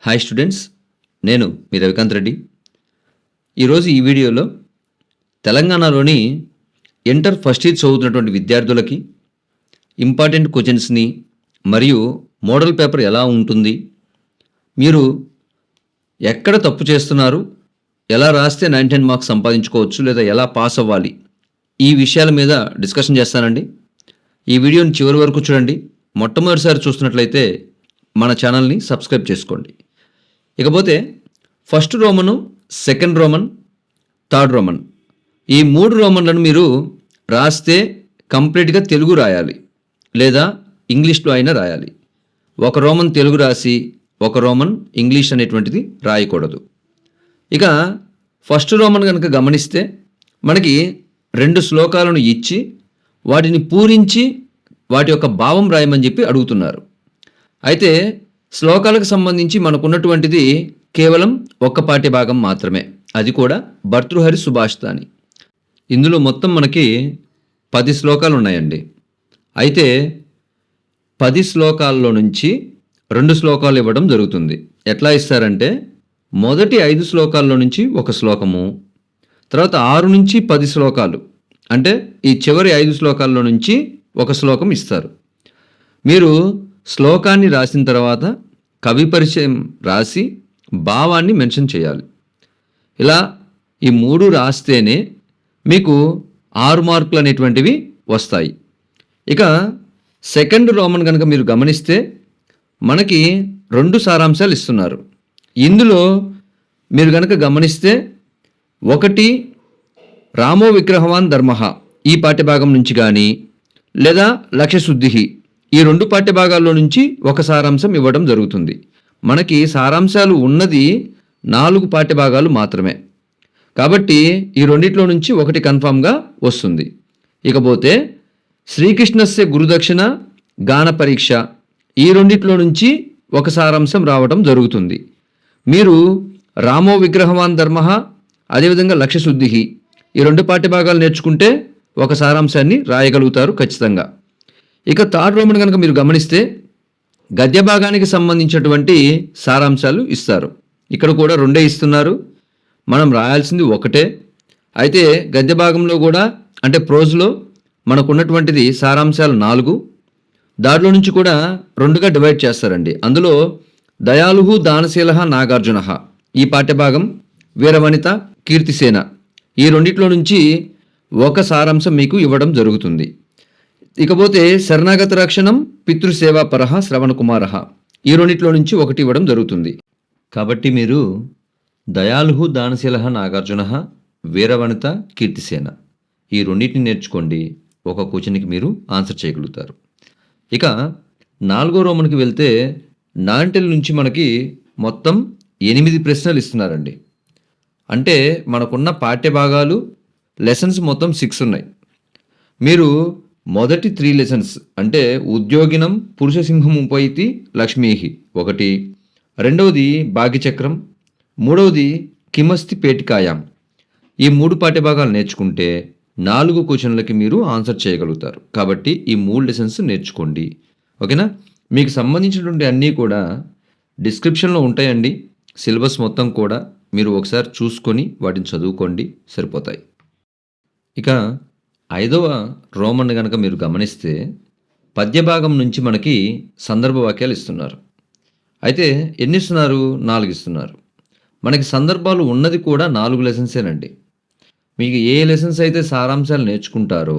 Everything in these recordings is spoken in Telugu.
హాయ్ స్టూడెంట్స్, నేను మీ రవికాంత్ రెడ్డి. ఈరోజు ఈ వీడియోలో తెలంగాణలోని ఇంటర్ ఫస్ట్ ఇయర్ చదువుతున్నటువంటి విద్యార్థులకి ఇంపార్టెంట్ క్వశ్చన్స్ని మరియు మోడల్ పేపర్ ఎలా ఉంటుంది, మీరు ఎక్కడ తప్పు చేస్తున్నారు, ఎలా రాస్తే 99 మార్క్స్ సంపాదించుకోవచ్చు లేదా ఎలా పాస్ అవ్వాలి, ఈ విషయాల మీద డిస్కషన్ చేస్తానండి. ఈ వీడియోని చివరి వరకు చూడండి. మొట్టమొదటిసారి చూస్తున్నట్లయితే మన ఛానల్ని సబ్స్క్రైబ్ చేసుకోండి. ఇకపోతే ఫస్ట్ రోమను, సెకండ్ రోమన్, థర్డ్ రోమన్, ఈ 3 రోమన్లను మీరు రాస్తే కంప్లీట్గా తెలుగు రాయాలి లేదా ఇంగ్లీష్లో అయినా రాయాలి. ఒక రోమన్ తెలుగు రాసి ఒక రోమన్ ఇంగ్లీష్ అనేటువంటిది రాయకూడదు. ఇక ఫస్ట్ రోమన్ కనుక గమనిస్తే మనకి 2 శ్లోకాలను ఇచ్చి వాటిని పూరించి వాటి యొక్క భావం రాయమని చెప్పి అడుగుతున్నారు. అయితే శ్లోకాలకు సంబంధించి మనకున్నటువంటిది కేవలం ఒక్క పాఠ్య భాగం మాత్రమే, అది కూడా భర్తృహరి సుభాషితాని. ఇందులో మొత్తం మనకి 10 శ్లోకాలు ఉన్నాయండి. అయితే 10 శ్లోకాల్లో నుంచి 2 శ్లోకాలు ఇవ్వడం జరుగుతుంది. ఎట్లా ఇస్తారంటే మొదటి 5 శ్లోకాల్లో నుంచి ఒక శ్లోకము, తర్వాత 6 నుంచి 10 శ్లోకాలు అంటే ఈ చివరి 5 శ్లోకాల్లో నుంచి ఒక శ్లోకం ఇస్తారు. మీరు శ్లోకాన్ని రాసిన తర్వాత కవి పరిచయం రాసి భావాన్ని మెన్షన్ చేయాలి. ఇలా ఈ 3 రాస్తేనే మీకు 6 మార్కులు అనేటువంటివి వస్తాయి. ఇక సెకండ్ రోమన్ కనుక మీరు గమనిస్తే మనకి 2 సారాంశాలు ఇస్తున్నారు. ఇందులో మీరు కనుక గమనిస్తే ఒకటి రామో విగ్రహవాన్ ధర్మః ఈ పాఠ్యభాగం నుంచి కానీ లేదా లక్ష్యశుద్ధి ఈ 2 పాఠ్యభాగాల్లో నుంచి ఒక సారాంశం ఇవ్వడం జరుగుతుంది. మనకి సారాంశాలు ఉన్నది 4 పాఠ్యభాగాలు మాత్రమే, కాబట్టి ఈ రెండిట్లో నుంచి ఒకటి కన్ఫామ్గా వస్తుంది. ఇకపోతే శ్రీకృష్ణస్య గురుదక్షిణ గాన పరీక్ష ఈ రెండిట్లో నుంచి ఒక సారాంశం రావడం జరుగుతుంది. మీరు రామో విగ్రహవాన్ ధర్మః అదేవిధంగా లక్ష్యశుద్ధి ఈ 2 పాఠ్యభాగాలు నేర్చుకుంటే ఒక సారాంశాన్ని రాయగలుగుతారు ఖచ్చితంగా. ఇక థర్డ్ రోమన్ కనుక మీరు గమనిస్తే గద్య భాగానికి సంబంధించినటువంటి సారాంశాలు ఇస్తారు. ఇక్కడ కూడా 2 ఇస్తున్నారు, మనం రాయాల్సింది ఒకటే. అయితే గద్య భాగంలో కూడా అంటే ప్రోజ్లో మనకు ఉన్నటువంటిది సారాంశాలు 4, దాంట్లో నుంచి కూడా 2గా డివైడ్ చేస్తారండి. అందులో దయాళుః దానశీలః నాగార్జునః ఈ పాఠ్యభాగం, వీరవనిత కీర్తిసేన ఈ రెండిట్లో నుంచి ఒక సారాంశం మీకు ఇవ్వడం జరుగుతుంది. ఇకపోతే శరణాగత రక్షణం పితృసేవాపరః శ్రవణకుమారః ఈ రెండిట్లో నుంచి ఒకటి ఇవ్వడం జరుగుతుంది. కాబట్టి మీరు దయాళుః దానశీలః నాగార్జునః వీరవనిత కీర్తిసేన ఈ రెండింటిని నేర్చుకోండి, ఒక క్వశ్చన్కి మీరు ఆన్సర్ చేయగలుగుతారు. ఇక 4వ రోమన్కి వెళ్తే నాంటెల్ నుంచి మనకి మొత్తం 8 ప్రశ్నలు ఇస్తున్నారండి. అంటే మనకున్న పాఠ్యభాగాలు లెసన్స్ మొత్తం 6 ఉన్నాయి. మీరు మొదటి 3 లెసన్స్ అంటే ఉద్యోగినం పురుషసింహం ఉపైతి లక్ష్మీహి ఒకటి, రెండవది భాగ్యచక్రం, మూడవది కిమస్తి పేటికాయాం ఈ 3 పాఠ్యభాగాలు నేర్చుకుంటే 4 క్వశ్చన్లకి మీరు ఆన్సర్ చేయగలుగుతారు. కాబట్టి ఈ 3 లెసన్స్ నేర్చుకోండి, ఓకేనా. మీకు సంబంధించినటువంటి అన్నీ కూడా డిస్క్రిప్షన్లో ఉంటాయండి. సిలబస్ మొత్తం కూడా మీరు ఒకసారి చూసుకొని వాటిని చదువుకోండి, సరిపోతాయి. ఇక 5వ రోమన్ కనుక మీరు గమనిస్తే పద్యభాగం నుంచి మనకి సందర్భ వాక్యాలు ఇస్తున్నారు. అయితే ఎన్ని ఇస్తున్నారు? 4 ఇస్తున్నారు. మనకి సందర్భాలు ఉన్నది కూడా 4 లెసన్సేనండి. మీకు ఏ లెసన్స్ అయితే సారాంశాలు నేర్చుకుంటారో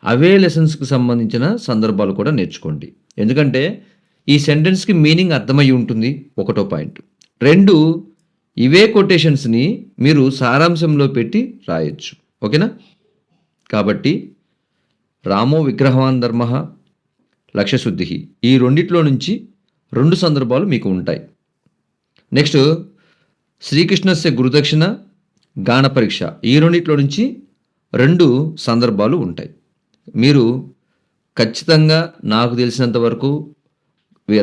అవే లెసన్స్కి సంబంధించిన సందర్భాలు కూడా నేర్చుకోండి. ఎందుకంటే ఈ సెంటెన్స్కి మీనింగ్ అర్థమై ఉంటుంది, 1వ పాయింట్. 2 ఇవే కొటేషన్స్ని మీరు సారాంశంలో పెట్టి రాయొచ్చు, ఓకేనా. కాబట్టి రామో విగ్రహవాన్ ధర్మః లక్ష్యశుద్ధి ఈ రెండిట్లో నుంచి 2 సందర్భాలు మీకు ఉంటాయి. నెక్స్ట్ శ్రీకృష్ణస్య గురుదక్షిణ గాన పరీక్ష ఈ రెండిట్లో నుంచి 2 సందర్భాలు ఉంటాయి. మీరు ఖచ్చితంగా నాకు తెలిసినంత వరకు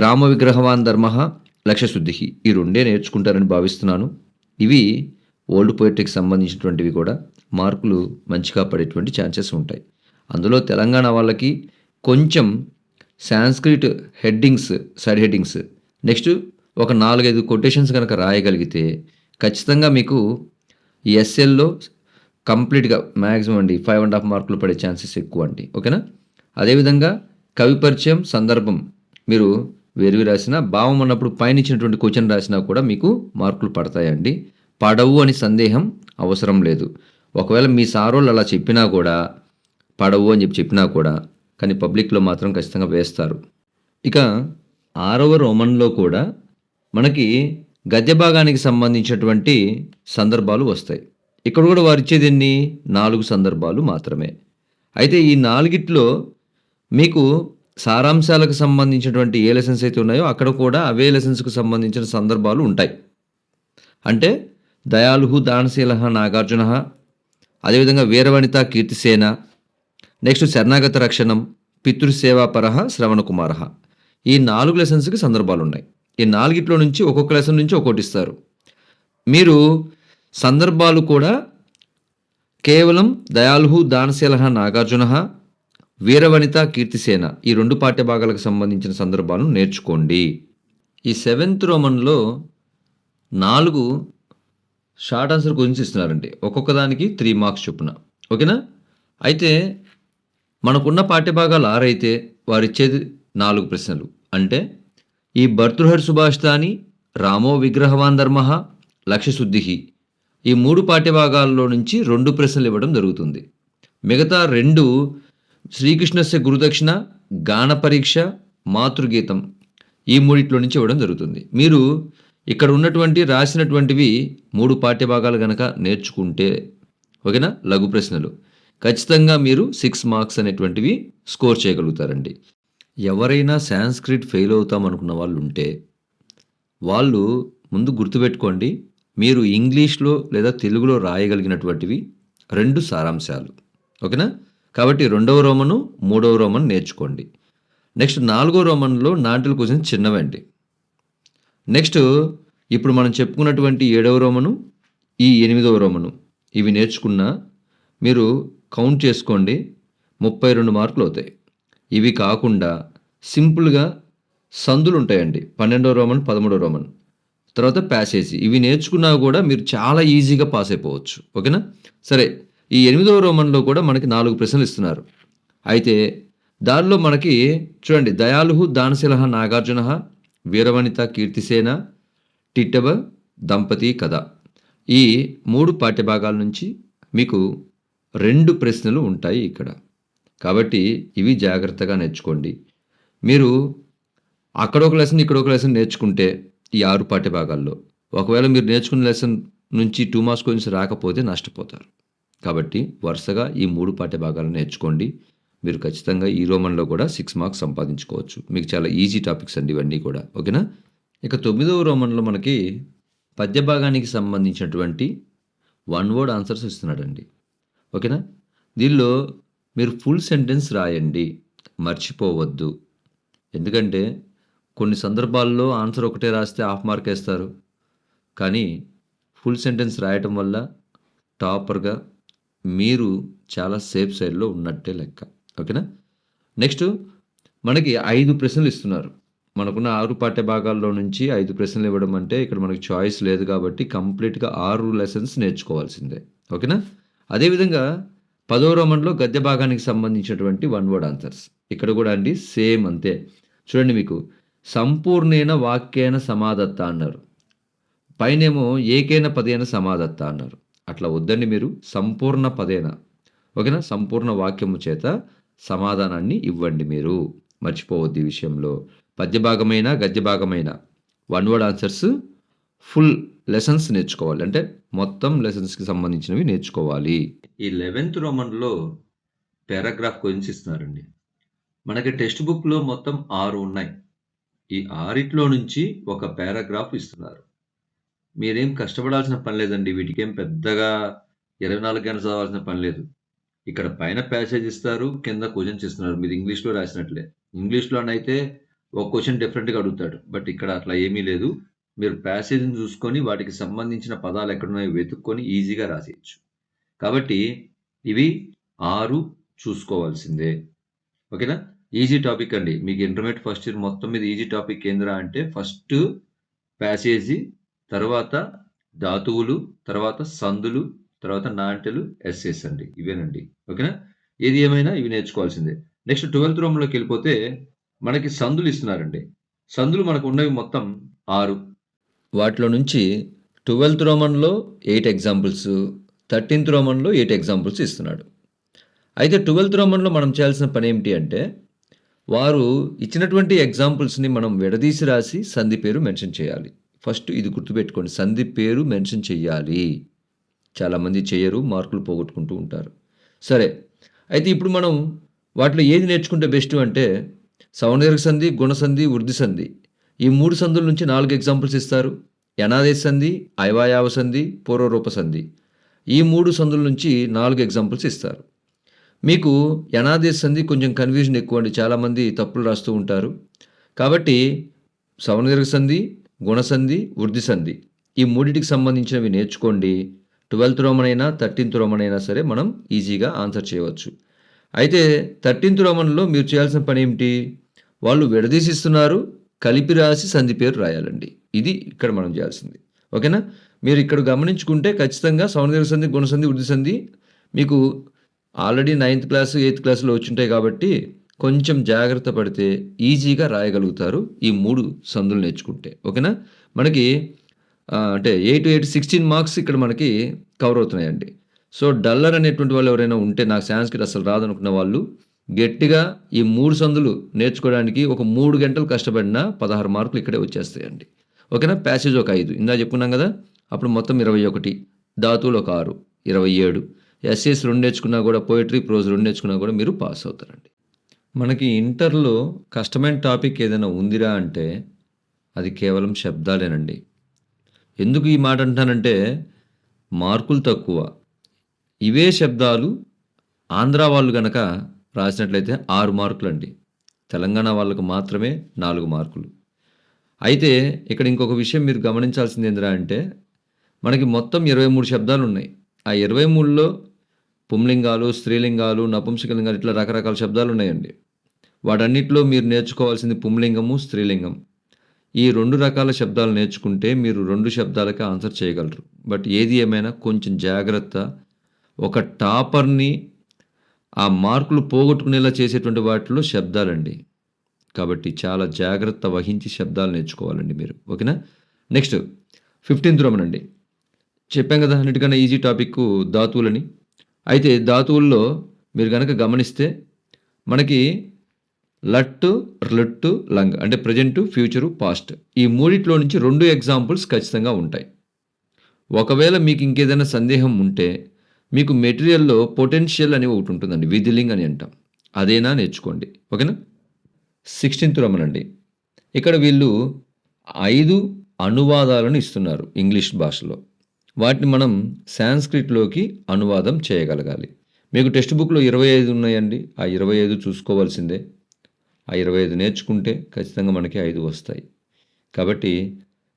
రామ విగ్రహవాన్ ధర్మః లక్ష్యశుద్ధి ఈ 2 నేర్చుకుంటారని భావిస్తున్నాను. ఇవి ఓల్డ్ పోయిట్రీకి సంబంధించినటువంటివి కూడా మార్కులు మంచిగా పడేటువంటి ఛాన్సెస్ ఉంటాయి. అందులో తెలంగాణ వాళ్ళకి కొంచెం Sanskrit headings, side headings, next ఒక 4, 5 కొటేషన్స్ గనక రాయగలిగితే ఖచ్చితంగా మీకు ఈ ఎస్ఎల్‌లో కంప్లీట్‌గా మాక్సిమం అండి 5½ మార్కులు పడే ఛాన్సెస్ ఎక్కువండి. ఓకేనా? అదేవిధంగా కవి పరిచయం, సందర్భం మీరు వేరువి రాసినా, భావం అన్నప్పుడు పైనిచ్చినటువంటి క్వెషన్ రాసినా కూడా మీకు మార్కులు పడతాయండి. పడవు అని సందేహం అవసరం లేదు. ఒకవేళ మీ సారోళ్ళు అలా చెప్పినా కూడా, పడవు అని చెప్పినా కూడా, కానీ పబ్లిక్‌లో మాత్రం ఖచ్చితంగా వేస్తారు. ఇక 6వ రోమన్‌లో కూడా మనకి గద్య భాగానికి సంబంధించినటువంటి సందర్భాలు వస్తాయి. ఇక్కడ కూడా వారిచ్చేదెన్ని 4 సందర్భాలు మాత్రమే. అయితే ఈ 4గిట్లో మీకు సారాంశాలకు సంబంధించినటువంటి ఏ లెసన్స్ అయితే ఉన్నాయో అక్కడ కూడా అవే లెసన్స్‌కు సంబంధించిన సందర్భాలు ఉంటాయి. అంటే దయాళుః దానశీలః నాగార్జునః, అదేవిధంగా వీరవనిత కీర్తిసేన, నెక్స్ట్ శరణాగత రక్షణం, పితృసేవాపరః శ్రవణకుమారః. ఈ 4 లెసన్స్‌కి సందర్భాలున్నాయి. ఈ 4గిట్లో నుంచి ఒక్కొక్క లెసన్ నుంచి ఒక్కోటిస్తారు. మీరు సందర్భాలు కూడా కేవలం దయాళుః దానశీలః నాగార్జునః, వీరవనిత కీర్తిసేన ఈ 2 పాఠ్యభాగాలకు సంబంధించిన సందర్భాలను నేర్చుకోండి. ఈ 7th రోమన్‌లో 4 షార్ట్ ఆన్సర్ క్వెషన్స్ ఇస్తున్నారండి. ఒక్కొక్క దానికి 3 మార్క్స్ చొప్పున. ఓకేనా? అయితే మనకున్న పాఠ్యభాగాలు 6 అయితే వారిచ్చేది 4 ప్రశ్నలు. అంటే ఈ భర్తృహర్షుభాషితాని, రామో విగ్రహవాన్ ధర్మః, లక్ష్యశుద్ధిః ఈ 3 పాఠ్యభాగాల్లో నుంచి 2 ప్రశ్నలు ఇవ్వడం జరుగుతుంది. మిగతా 2 శ్రీకృష్ణస్య గురుదక్షిణ, గాన పరీక్ష, మాతృగీతం ఈ మూడిట్లో నుంచి ఇవ్వడం జరుగుతుంది. మీరు ఇక్కడ ఉన్నటువంటి రాసినటువంటివి 3 పాఠ్యభాగాలు గనక నేర్చుకుంటే ఓకేనా? లఘు ప్రశ్నలు ఖచ్చితంగా మీరు 6 మార్క్స్ అనేటువంటివి స్కోర్ చేయగలుగుతారండి. ఎవరైనా సాంస్క్రిట్ ఫెయిల్ అవుతాం అనుకున్న వాళ్ళు ఉంటే వాళ్ళు ముందు గుర్తుపెట్టుకోండి, మీరు ఇంగ్లీష్‌లో లేదా తెలుగులో రాయగలిగినటువంటివి 2 సారాంశాలు. ఓకేనా? కాబట్టి 2వ రోమను, 3వ రోమన్ నేర్చుకోండి. నెక్స్ట్ 4వ రోమన్‌లో నాటిల్ క్వెషన్స్ చిన్నవండి. నెక్స్ట్ ఇప్పుడు మనం చెప్పుకున్నటువంటి 7వ రోమను, ఈ 8వ రోమను ఇవి నేర్చుకున్నా మీరు కౌంట్ చేసుకోండి 32 మార్కులు అవుతాయి. ఇవి కాకుండా సింపుల్‌గా సందులు ఉంటాయండి. 12వ రోమన్, 13వ రోమన్. తర్వాత ప్యాసేజీ ఇవి నేర్చుకున్నా కూడా మీరు చాలా ఈజీగా పాస్ అయిపోవచ్చు. ఓకేనా? సరే, ఈ 8వ రోమన్‌లో కూడా మనకి 4 ప్రశ్నలు ఇస్తున్నారు. అయితే దానిలో మనకి చూడండి దయాళుః దానశీలః నాగార్జునః, వీరవనిత కీర్తిసేన, టిట్టవ దంపతి కథ ఈ 3 పాఠ్యభాగాల నుంచి మీకు 2 ప్రశ్నలు ఉంటాయి ఇక్కడ. కాబట్టి ఇవి జాగ్రత్తగా నేర్చుకోండి. మీరు అక్కడొక లెసన్, ఇక్కడొక లెసన్ నేర్చుకుంటే ఈ 6 పాఠ్యభాగాల్లో ఒకవేళ మీరు నేర్చుకున్న లెసన్ నుంచి 2 మార్క్స్ క్వెషన్స్ రాకపోతే నష్టపోతారు. కాబట్టి వరుసగా ఈ 3 పాఠ్యభాగాలను నేర్చుకోండి. మీరు ఖచ్చితంగా ఈ రోమన్‌లో కూడా 6 మార్క్స్ సంపాదించుకోవచ్చు. మీకు చాలా ఈజీ టాపిక్స్ అండి ఇవన్నీ కూడా. ఓకేనా? ఇక 9వ రోమన్‌లో మనకి పద్య భాగానికి సంబంధించినటువంటి 1 వర్డ్ ఆన్సర్స్ ఇస్తున్నాడండి. ఓకేనా? దీనిలో మీరు ఫుల్ సెంటెన్స్ రాయండి. మర్చిపోవద్దు. ఎందుకంటే కొన్ని సందర్భాల్లో ఆన్సర్ ఒకటే రాస్తే హాఫ్ మార్క్ వేస్తారు. కానీ ఫుల్ సెంటెన్స్ రాయటం వల్ల టాపర్‌గా మీరు చాలా సేఫ్ సైడ్‌లో ఉన్నట్టే లెక్క. ఓకేనా? నెక్స్ట్ మనకి 5 ప్రశ్నలు ఇస్తున్నారు. మనకున్న 6 పాఠ్య భాగాల్లో నుంచి 5 ప్రశ్నలు ఇవ్వడం అంటే ఇక్కడ మనకి చాయిస్ లేదు కాబట్టి కంప్లీట్‌గా 6 లెసన్స్ నేర్చుకోవాల్సిందే. ఓకేనా? అదేవిధంగా 10వ రోమన్‌లో గద్య భాగానికి సంబంధించినటువంటి 1 వర్డ్ ఆన్సర్స్. ఇక్కడ కూడా అండి సేమ్ అంతే. చూడండి మీకు సంపూర్ణేన వాక్యేన సమాదత్త అన్నారు. పైనేమో ఏకేన పదేన సమాదత్త అన్నారు. అట్లా వద్దండి, మీరు సంపూర్ణ పదేన ఓకేనా? సంపూర్ణ వాక్యము చేత సమాధానాన్ని ఇవ్వండి మీరు. మర్చిపోవద్దు ఈ విషయంలో. పద్య భాగమైన, గద్య భాగమైన 1 వర్డ్ ఆన్సర్స్ ఫుల్ లెసన్స్ నేర్చుకోవాలి. అంటే మొత్తం లెసన్స్‌కి సంబంధించినవి నేర్చుకోవాలి. ఈ 11th రోమన్‌లో పారాగ్రాఫ్ క్వెషన్స్ ఇస్తున్నారండి. మనకి టెక్స్ట్ బుక్‌లో మొత్తం 6 ఉన్నాయి. ఈ 6 నుంచి ఒక పారాగ్రాఫ్ ఇస్తున్నారు. మీరేం కష్టపడాల్సిన పని లేదండి. వీటికేం పెద్దగా 24 గంటలు చదవాల్సిన పని లేదు. ఇక్కడ పైన ప్యాసేజ్ ఇస్తారు, కింద క్వెషన్స్ ఇస్తున్నారు. మీరు ఇంగ్లీష్‌లో రాసినట్లే. ఇంగ్లీష్‌లోనైతే ఒక క్వెషన్ డిఫరెంట్‌గా అడుగుతాడు. బట్ ఇక్కడ అట్లా ఏమీ లేదు. మీరు ప్యాసేజ్‌ని చూసుకొని వాటికి సంబంధించిన పదాలు ఎక్కడున్నాయో వెతుక్కొని ఈజీగా రాసేయొచ్చు. కాబట్టి ఇవి 6 చూసుకోవాల్సిందే. ఓకేనా? ఈజీ టాపిక్ అండి. మీకు ఇంటర్మీడియేట్ ఫస్ట్ ఇయర్ మొత్తం మీద ఈజీ టాపిక్ ఏందిరా అంటే ఫస్ట్ ప్యాసేజీ, తర్వాత ధాతువులు, తర్వాత సందులు, తర్వాత నాంటెలు, ఎస్సేస్ అండి. ఇవేనండి. ఓకేనా? ఏది ఏమైనా ఇవి నేర్చుకోవాల్సిందే. నెక్స్ట్ 12థ్ రోమ్‌లోకి వెళ్ళిపోతే మనకి సందులు ఇస్తున్నారండి. సందులు మనకు ఉన్నవి మొత్తం 6. వాటిలో నుంచి 12థ్ రోమన్‌లో 8 ఎగ్జాంపుల్స్, 13థ్ రోమన్‌లో 8 ఎగ్జాంపుల్స్ ఇస్తున్నాడు. అయితే 12థ్ రోమన్‌లో మనం చేయాల్సిన పనేమిటి అంటే, వారు ఇచ్చినటువంటి ఎగ్జాంపుల్స్‌ని మనం విడదీసి రాసి సంధి పేరు మెన్షన్ చేయాలి. ఫస్ట్ ఇది గుర్తుపెట్టుకోండి. సంధి పేరు మెన్షన్ చెయ్యాలి. చాలామంది చెయ్యరు. మార్కులు పోగొట్టుకుంటూ ఉంటారు. సరే. అయితే ఇప్పుడు మనం వాటిలో ఏది నేర్చుకుంటే బెస్ట్ అంటే, సవర్ణదీర్ఘ సంధి, గుణ సంధి, వృద్ధి సంధి. ఈ 3 సంధుల నుంచి 4 ఎగ్జాంపుల్స్ ఇస్తారు. యనాదేశ సంధి, అయవాయావ సంధి, పూర్వరూప సంధి. ఈ 3 సంధుల నుంచి 4 ఎగ్జాంపుల్స్ ఇస్తారు. మీకు యనాదేశ సంధి కొంచెం కన్‌ఫ్యూజన్ ఎక్కువండి. చాలామంది తప్పులు రాస్తూ ఉంటారు. కాబట్టి సవర్ణదీర్ఘ సంధి, గుణ సంధి, వృద్ధి సంధి. ఈ మూడిటికి సంబంధించినవి నేర్చుకోండి. 12థ్ రోమన్ అయినా, 13థ్ రోమన్ అయినా సరే మనం ఈజీగా ఆన్సర్ చేయవచ్చు. అయితే 13థ్ రోమన్‌లో మీరు చేయాల్సిన పనేమిటి? వాళ్ళు విడదీసిస్తున్నారు. కలిపి రాసి సంధి పేరు రాయాలండి. ఇది ఇక్కడ మనం చేయాల్సింది. ఓకేనా? మీరు ఇక్కడ గమనించుకుంటే ఖచ్చితంగా సవర్ణదీర్ఘ సంధి, గుణ సంధి, వృద్ధి సంధి మీకు ఆల్రెడీ 9థ్ క్లాస్, 8థ్ క్లాస్‌లో వచ్చుంటాయి కాబట్టి కొంచెం జాగ్రత్త పడితే ఈజీగా రాయగలుగుతారు ఈ 3 సందులు నేర్చుకుంటే. ఓకేనా? మనకి అంటే 8 16 మార్క్స్ ఇక్కడ మనకి కవర్ అవుతున్నాయండి. సో, డల్లర్ అనేటువంటి వాళ్ళు ఎవరైనా ఉంటే నాకు సాంస్క్రిట్ అసలు రాదనుకున్న వాళ్ళు గట్టిగా ఈ 3 సందులు నేర్చుకోవడానికి ఒక 3 గంటలు కష్టపడినా 16 మార్కులు ఇక్కడే వచ్చేస్తాయండి. ఓకేనా? ప్యాసేజ్ ఒక 5 ఇందాక చెప్పుకున్నాం కదా! అప్పుడు మొత్తం 21, ధాతువులు ఒక 6, 27. ఎస్సేస్ 2 నేర్చుకున్నా కూడా, పోయెట్రీ, ప్రోజ్ 2 నేర్చుకున్నా కూడా మీరు పాస్ అవుతారండి. మనకి ఇంటర్‌లో కష్టమైన టాపిక్ ఏదైనా ఉందిరా అంటే అది కేవలం శబ్దాలేనండి. ఎందుకు ఈ మాట అంటున్నానంటే మార్కులు తక్కువ. ఇవే శబ్దాలు ఆంధ్ర వాళ్ళు గనక రాసినట్లయితే 6 మార్కులండి. తెలంగాణ వాళ్ళకు మాత్రమే 4 మార్కులు. అయితే ఇక్కడ ఇంకొక విషయం మీరు గమనించాల్సింది ఏందిరా అంటే మనకి మొత్తం 23 శబ్దాలున్నాయి. ఆ 23లో పుంలింగాలు, స్త్రీలింగాలు, నపుంసకలింగాలు ఇట్లా రకరకాల శబ్దాలున్నాయండి. వాటన్నిటిలో మీరు నేర్చుకోవాల్సింది పుంలింగము, స్త్రీలింగం. ఈ 2 రకాల శబ్దాలు నేర్చుకుంటే మీరు 2 శబ్దాలకే ఆన్సర్ చేయగలరు. బట్ ఏది ఏమైనా కొంచెం జాగ్రత్త. ఒక టాపర్‌ని ఆ మార్కులు పోగొట్టుకునేలా చేసేటువంటి వాటిలో శబ్దాలండి. కాబట్టి చాలా జాగ్రత్త వహించి శబ్దాలు నేర్చుకోవాలండి మీరు. ఓకేనా? నెక్స్ట్ 15థ్ రోమన్ అండి. చెప్పాం కదా! అన్నిటికన్నా ఈజీ టాపిక్కు ధాతువులని. అయితే ధాతువుల్లో మీరు గనక గమనిస్తే మనకి లట్టు, లుట్టు, లంగ్ అంటే ప్రెజెంటు, ఫ్యూచరు, పాస్ట్. ఈ మూడిట్లో నుంచి 2 ఎగ్జాంపుల్స్ ఖచ్చితంగా ఉంటాయి. ఒకవేళ మీకు ఇంకేదైనా సందేహం ఉంటే మీకు మెటీరియల్‌లో పొటెన్షియల్ అని ఒకటి ఉంటుందండి. విధిలింగ్ అని అంటాం. అదైనా నేర్చుకోండి. ఓకేనా? 16థ్ రోమన్ అండి. ఇక్కడ వీళ్ళు 5 అనువాదాలను ఇస్తున్నారు ఇంగ్లీష్ భాషలో. వాటిని మనం సాంస్క్రిట్‌లోకి అనువాదం చేయగలగాలి. మీకు టెక్స్ట్ బుక్‌లో 25 ఉన్నాయండి. ఆ 25 చూసుకోవాల్సిందే. ఆ 25 నేర్చుకుంటే ఖచ్చితంగా మనకి 5 వస్తాయి. కాబట్టి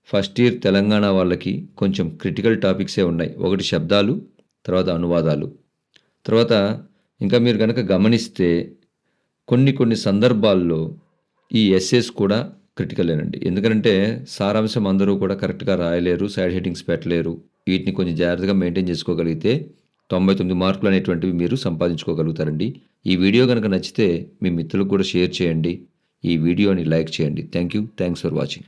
ఫస్ట్ ఇయర్ తెలంగాణ వాళ్ళకి కొంచెం క్రిటికల్ టాపిక్సే ఉన్నాయి. ఒకటి శబ్దాలు, తర్వాత అనువాదాలు. తర్వాత ఇంకా మీరు గనక గమనిస్తే కొన్ని సందర్భాల్లో ఈ ఎస్సేస్ కూడా క్రిటికలేనండి. ఎందుకంటే సారాంశం అందరూ కూడా కరెక్ట్‌గా రాయలేరు. సైడ్ హెడ్డింగ్స్ పెట్టలేరు. వీటిని కొంచెం జాగ్రత్తగా మెయింటైన్ చేసుకోగలిగితే 99 మార్కులు అనేటువంటివి మీరు సంపాదించుకోగలుగుతారండి. ఈ వీడియో గనక నచ్చితే మీ మిత్రులకు కూడా షేర్ చేయండి. ఈ వీడియోని లైక్ చేయండి. Thanks for watching.